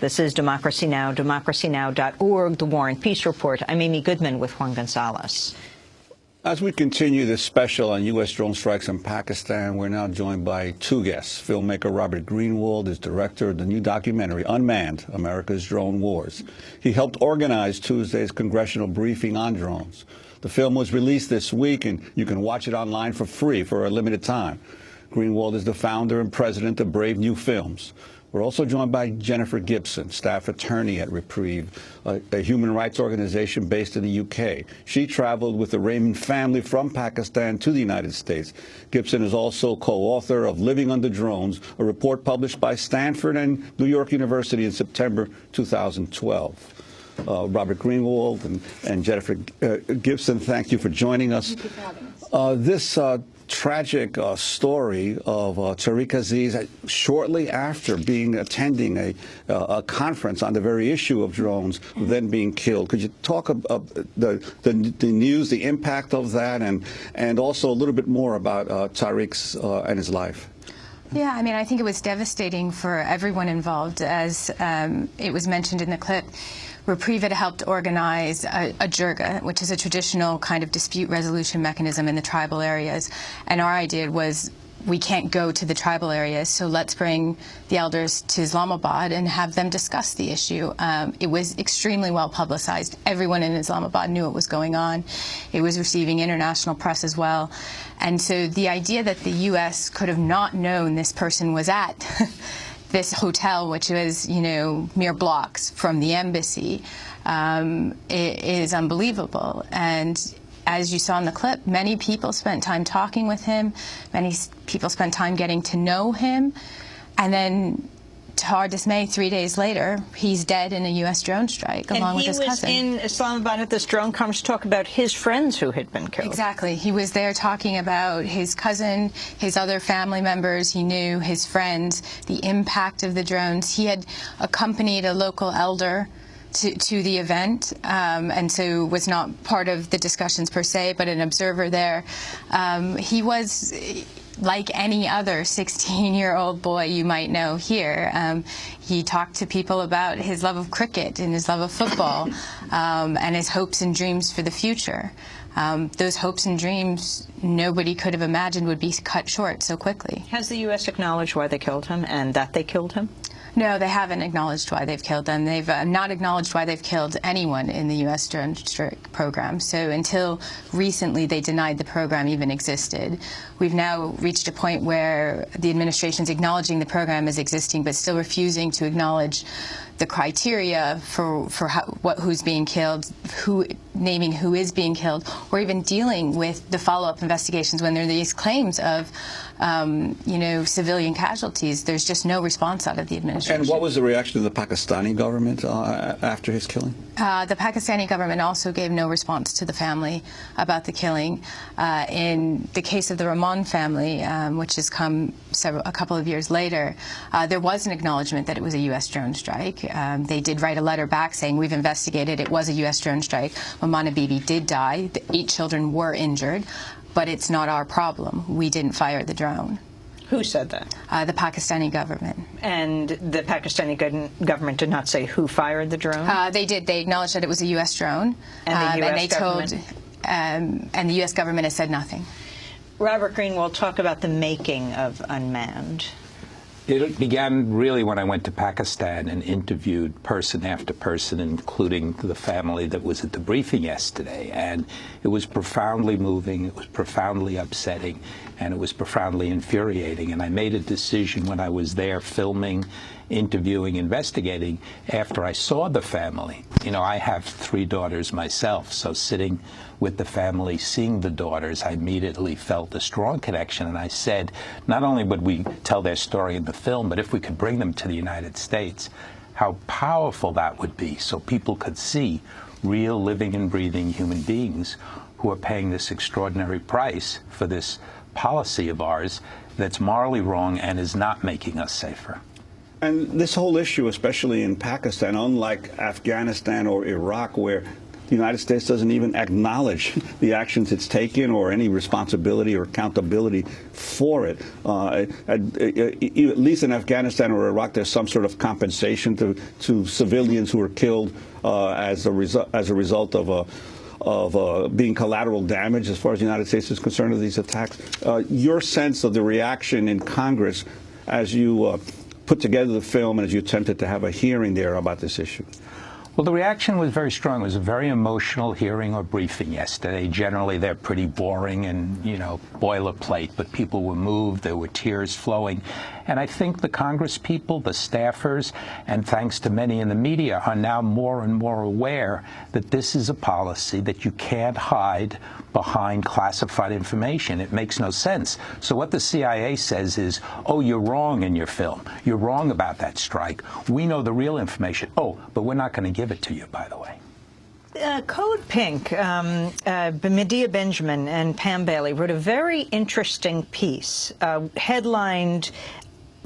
This is Democracy Now!, democracynow.org, The War and Peace Report. I'm Amy Goodman with Juan Gonzalez. As we continue this special on U.S. drone strikes in Pakistan, we're now joined by two guests. Filmmaker Robert Greenwald is director of the new documentary, Unmanned, America's Drone Wars. He helped organize Tuesday's congressional briefing on drones. The film was released this week, and you can watch it online for free for a limited time. Greenwald is the founder and president of Brave New Films. We're also joined by Jennifer Gibson, staff attorney at Reprieve, a human rights organization based in the UK. She traveled with the Raymond family from Pakistan to the United States. Gibson is also co-author of Living Under Drones, a report published by Stanford and New York University in September 2012. Robert Greenwald and Jennifer Gibson, thank you for joining us. Thank you for having us. This tragic story of Tariq Aziz, shortly after attending a conference on the very issue of drones, then being killed. Could you talk about the news, the impact of that, and also a little bit more about Tariq's and his life? Yeah, I mean, I think it was devastating for everyone involved. As it was mentioned in the clip, Reprieve had helped organize a jirga, which is a traditional kind of dispute resolution mechanism in the tribal areas. And our idea was, we can't go to the tribal areas, so let's bring the elders to Islamabad and have them discuss the issue. It was extremely well publicized. Everyone in Islamabad knew what was going on. It was receiving international press as well. And so the idea that the U.S. could have not known this person was at this hotel, which was, you know, mere blocks from the embassy, is unbelievable. And as you saw in the clip, many people spent time talking with him. Many people spent time getting to know him. And then, to our dismay, 3 days later, he's dead in a U.S. drone strike, along with his cousin. And he was in Islamabad at this drone conference to talk about his friends who had been killed. Exactly. He was there talking about his cousin, his other family members he knew, his friends, the impact of the drones. He had accompanied a local elder to the event, and so was not part of the discussions per se, but an observer there. He was like any other 16-year-old boy you might know here. He talked to people about his love of cricket and his love of football, and his hopes and dreams for the future. Those hopes and dreams nobody could have imagined would be cut short so quickly. Has the U.S. acknowledged why they killed him and that they killed him? No, they haven't acknowledged why they've killed them. They've not acknowledged why they've killed anyone in the U.S. drone strike program. So until recently, they denied the program even existed. We've now reached a point where the administration's acknowledging the program as existing, but still refusing to acknowledge the criteria for who's being killed, naming who is being killed, or even dealing with the follow-up investigations when there are these claims of, you know, civilian casualties. There's just no response out of the administration. And what was the reaction of the Pakistani government after his killing? The Pakistani government also gave no response to the family about the killing. In the case of the Rahman family, which has come a couple of years later, there was an acknowledgement that it was a U.S. drone strike. They did write a letter back saying, we've investigated, it was a U.S. drone strike. Mamana Bibi did die. The 8 children were injured, but it's not our problem. We didn't fire the drone. Who said that? The Pakistani government. And the Pakistani government did not say who fired the drone? They did. They acknowledged that it was a U.S. drone. And the U.S. government? And the U.S. government has said nothing. Robert Greenwald, talk about the making of Unmanned. It began really when I went to Pakistan and interviewed person after person, including the family that was at the briefing yesterday. And it was profoundly moving, it was profoundly upsetting, and it was profoundly infuriating. And I made a decision when I was there filming, interviewing, investigating, after I saw the family. You know, I have 3 daughters myself, so sitting with the family, seeing the daughters, I immediately felt a strong connection. And I said, not only would we tell their story in the film, but if we could bring them to the United States, how powerful that would be, so people could see real living and breathing human beings who are paying this extraordinary price for this policy of ours that's morally wrong and is not making us safer. And this whole issue, especially in Pakistan, unlike Afghanistan or Iraq, where the United States doesn't even acknowledge the actions it's taken or any responsibility or accountability for it. At least in Afghanistan or Iraq, there's some sort of compensation to civilians who were killed as a result of being collateral damage, as far as the United States is concerned, of these attacks. Your sense of the reaction in Congress as you put together the film and as you attempted to have a hearing there about this issue? Well, the reaction was very strong. It was a very emotional hearing or briefing yesterday. Generally, they're pretty boring and, boilerplate, but people were moved. There were tears flowing. And I think the Congress people, the staffers, and thanks to many in the media, are now more and more aware that this is a policy that you can't hide behind classified information. It makes no sense. So what the CIA says is, oh, you're wrong in your film. You're wrong about that strike. We know the real information. Oh, but we're not going to give it to you, by the way. Code Pink, Medea Benjamin and Pam Bailey wrote a very interesting piece, headlined,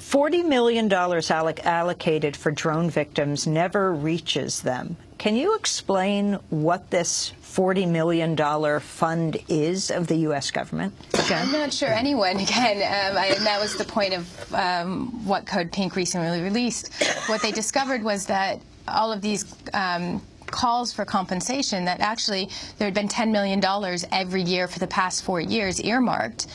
$40 million allocated for drone victims never reaches them. Can you explain what this $40 million fund is of the U.S. government? Jen? I'm not sure anyone can. And that was the point of what Code Pink recently released. What they discovered was that all of these calls for compensation, that actually there had been $10 million every year for the past 4 years earmarked,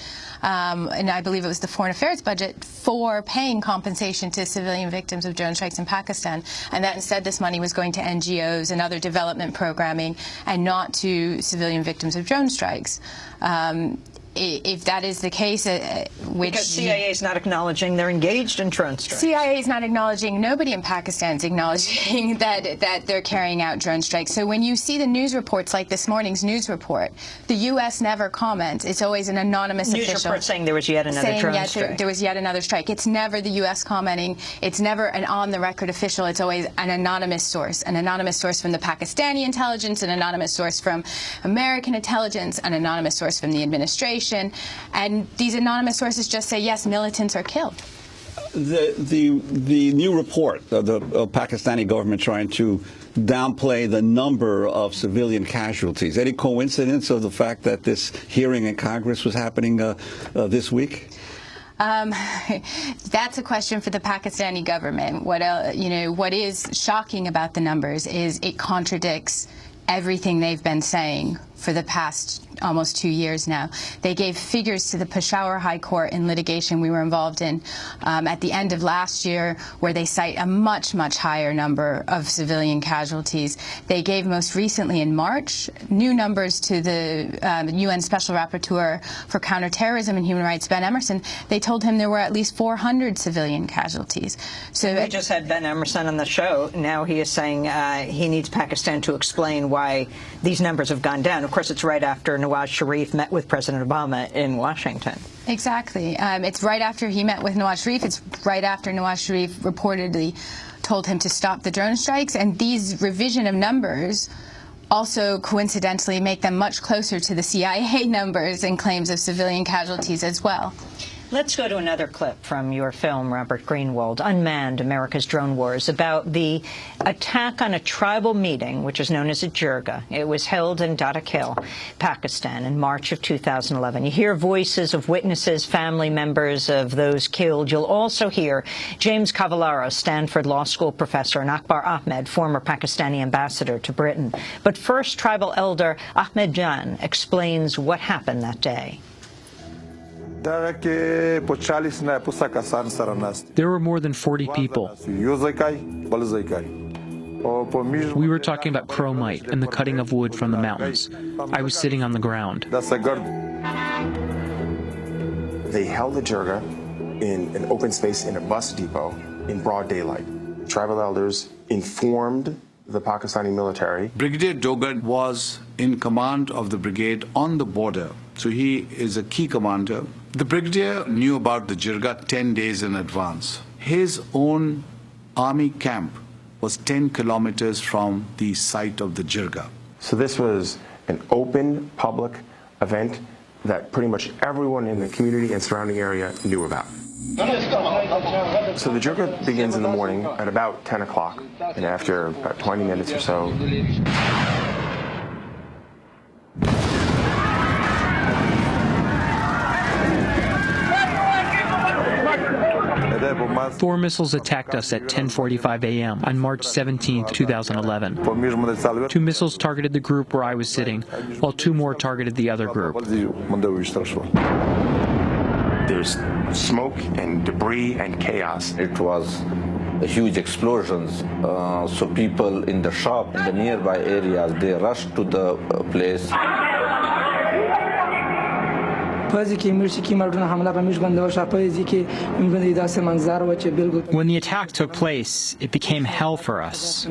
and I believe it was the Foreign Affairs budget, for paying compensation to civilian victims of drone strikes in Pakistan, and that instead this money was going to NGOs and other development programming and not to civilian victims of drone strikes. If that is the case, which... Because CIA is not acknowledging they're engaged in drone strikes. CIA is not acknowledging, nobody in Pakistan is acknowledging that they're carrying out drone strikes. So when you see the news reports, like this morning's news report, the U.S. never comments. It's always an anonymous official. News report saying there was yet another drone strike. There was yet another strike. It's never the U.S. commenting. It's never an on-the-record official. It's always an anonymous source from the Pakistani intelligence, an anonymous source from American intelligence, an anonymous source from the administration. And these anonymous sources just say, yes, militants are killed. The new report of the Pakistani government trying to downplay the number of civilian casualties. Any coincidence of the fact that this hearing in Congress was happening this week? That's a question for the Pakistani government. What is shocking about the numbers is it contradicts everything they've been saying for the past almost 2 years now. They gave figures to the Peshawar High Court in litigation we were involved in at the end of last year, where they cite a much, much higher number of civilian casualties. They gave most recently in March new numbers to the UN Special Rapporteur for Counterterrorism and Human Rights, Ben Emerson. They told him there were at least 400 civilian casualties. So we just had Ben Emerson on the show. Now he is saying he needs Pakistan to explain why these numbers have gone down. Of course, it's right after Nawaz Sharif met with President Obama in Washington. Exactly. It's right after he met with Nawaz Sharif. It's right after Nawaz Sharif reportedly told him to stop the drone strikes. And these revision of numbers also coincidentally make them much closer to the CIA numbers and claims of civilian casualties as well. Let's go to another clip from your film, Robert Greenwald, Unmanned, America's Drone Wars, about the attack on a tribal meeting, which is known as a jirga. It was held in Data Khel, Pakistan, in March of 2011. You hear voices of witnesses, family members of those killed. You'll also hear James Cavallaro, Stanford Law School professor, and Akbar Ahmed, former Pakistani ambassador to Britain. But first, tribal elder Ahmed Jan explains what happened that day. There were more than 40 people. We were talking about chromite and the cutting of wood from the mountains. I was sitting on the ground. They held the jirga in an open space in a bus depot in broad daylight. Tribal elders informed the Pakistani military. Brigadier Dogan was in command of the brigade on the border, so he is a key commander. The brigadier knew about the jirga 10 days in advance. His own army camp was 10 kilometers from the site of the jirga. So this was an open public event that pretty much everyone in the community and surrounding area knew about. So the jirga begins in the morning at about 10 o'clock, and after about 20 minutes or so, 4 missiles attacked us at 10:45 a.m. on March 17, 2011. 2 missiles targeted the group where I was sitting, while 2 more targeted the other group. There's smoke and debris and chaos. It was a huge explosions. So people in the shop, in the nearby areas, they rushed to the place. When the attack took place, it became hell for us. I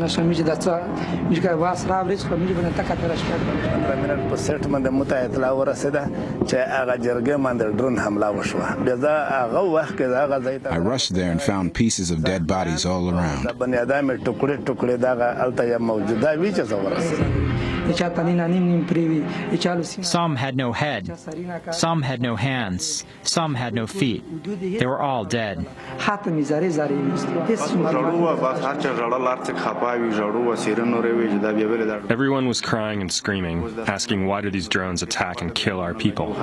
rushed there and found pieces of dead bodies all around. Some had no head, some had no hands, some had no feet. They were all dead. Everyone was crying and screaming, asking why do these drones attack and kill our people.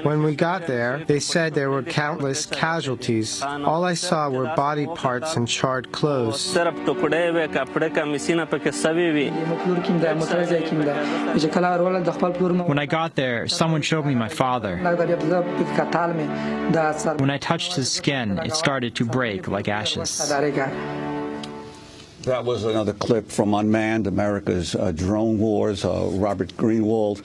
When we got there, they said there were countless casualties. All I saw were body parts and charred clothes. When I got there, someone showed me my father. When I touched his skin, it started to break like ashes. That was another clip from Unmanned, America's Drone Wars, Robert Greenwald.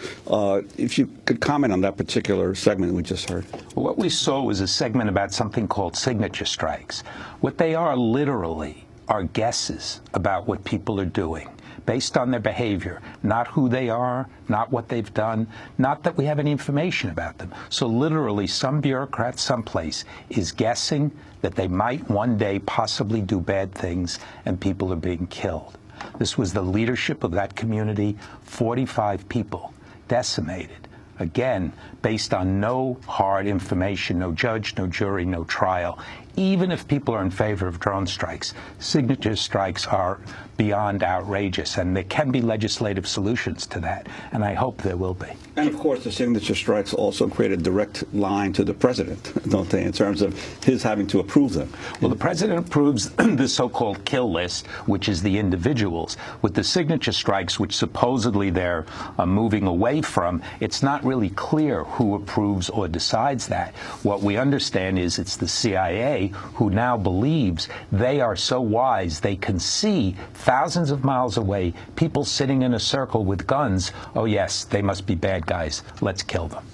If you could comment on that particular segment we just heard. Well, what we saw was a segment about something called signature strikes. What they are literally are guesses about what people are doing based on their behavior, not who they are, not what they've done, not that we have any information about them. So literally some bureaucrat someplace is guessing that they might one day possibly do bad things and people are being killed. This was the leadership of that community, 45 people decimated. Again, based on no hard information, no judge, no jury, no trial. Even if people are in favor of drone strikes, signature strikes are beyond outrageous, and there can be legislative solutions to that, and I hope there will be. And of course, the signature strikes also create a direct line to the president, don't they, in terms of his having to approve them? Well, the president approves the so-called kill list, which is the individuals. With the signature strikes, which supposedly they're moving away from, it's not really clear who approves or decides that. What we understand is it's the CIA who now believes they are so wise they can see thousands of miles away people sitting in a circle with guns. Oh yes, they must be bad guys. Let's kill them.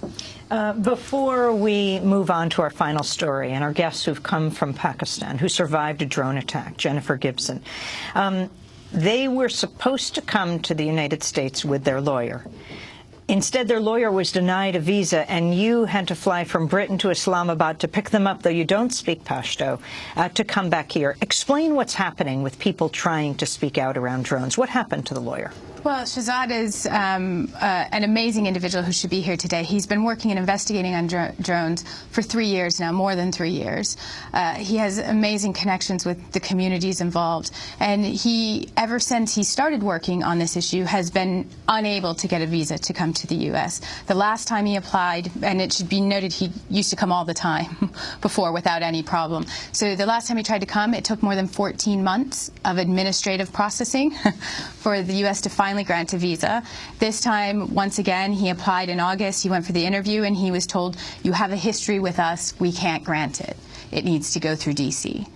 Before we move on to our final story and our guests who've come from Pakistan who survived a drone attack, Jennifer Gibson, they were supposed to come to the United States with their lawyer. Instead, their lawyer was denied a visa, and you had to fly from Britain to Islamabad to pick them up, though you don't speak Pashto, to come back here. Explain what's happening with people trying to speak out around drones. What happened to the lawyer? Well, Shahzad is an amazing individual who should be here today. He's been working and investigating on drones for 3 years now, more than 3 years. He has amazing connections with the communities involved. And he, ever since he started working on this issue, has been unable to get a visa to come to the U.S. The last time he applied, and it should be noted he used to come all the time before without any problem. So the last time he tried to come, it took more than 14 months of administrative processing for the U.S. to finally grant a visa. This time, once again, he applied in August. He went for the interview, and he was told, you have a history with us. We can't grant it. It needs to go through D.C.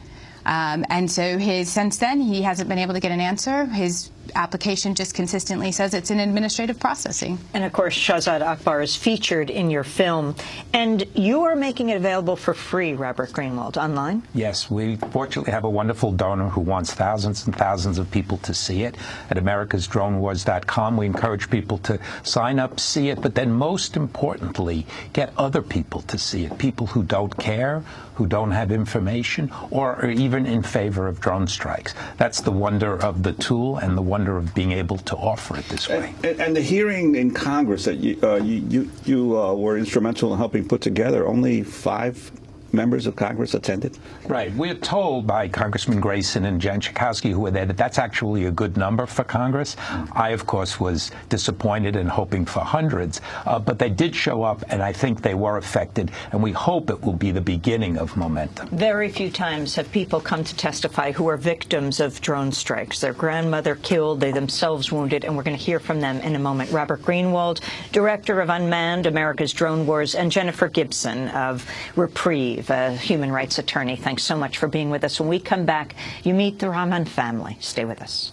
And so since then, he hasn't been able to get an answer. His application just consistently says it's in administrative processing. And of course, Shahzad Akbar is featured in your film. And you are making it available for free, Robert Greenwald, online? Yes, we fortunately have a wonderful donor who wants thousands and thousands of people to see it at americasdronewars.com. We encourage people to sign up, see it, but then most importantly, get other people to see it, people who don't care, who don't have information, or are even in favor of drone strikes. That's the wonder of the tool and the wonder of being able to offer it this way. And the hearing in Congress that you were instrumental in helping put together, only 5 members of Congress attended? Right. We're told by Congressman Grayson and Jen Schakowsky, who were there, that that's actually a good number for Congress. I, of course, was disappointed and hoping for hundreds, but they did show up, and I think they were affected, and we hope it will be the beginning of momentum. Very few times have people come to testify who are victims of drone strikes. Their grandmother killed, they themselves wounded, and we're going to hear from them in a moment. Robert Greenwald, Director of Unmanned, America's Drone Wars, and Jennifer Gibson of Reprieve, a human rights attorney. Thanks so much for being with us. When we come back, you meet the Rahman family. Stay with us.